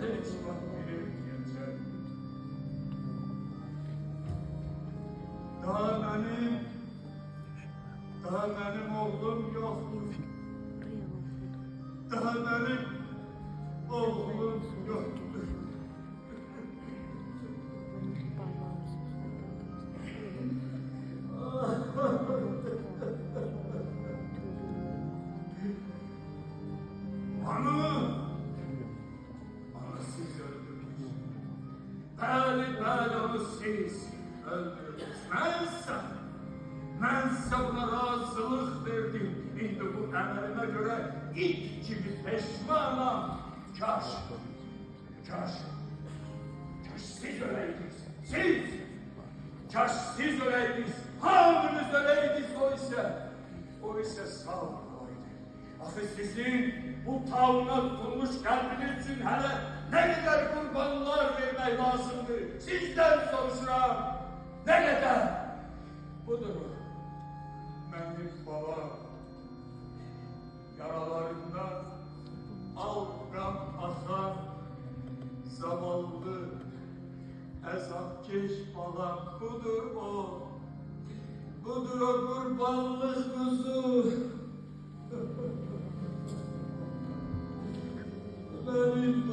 hiç vakti geçer. Daha benim oğlum yoktur. Daha benim oğlum yoktur. Onu siz öldürdünüz. Bəli, onu siz öldürdünüz. Mənsə buna razılıq verdim. İndi bu əməlimə görə ilk kimi peşmanam. Kaş siz öleydiniz. Kaş siz öleydiniz. Hamınız öleydiniz o ise sağ olaydı. Axı sizin bu tauna tutulmuş kalbiniz için hele ne kadar kurbanlar vermek lazımdır. Sizden soruşuram. Ne kadar? Budur o. Benim babam. Yaralarından al kan akar. Zavallı ezapkeş balam. Budur o. Budur o kurbanlık kuzu. Benim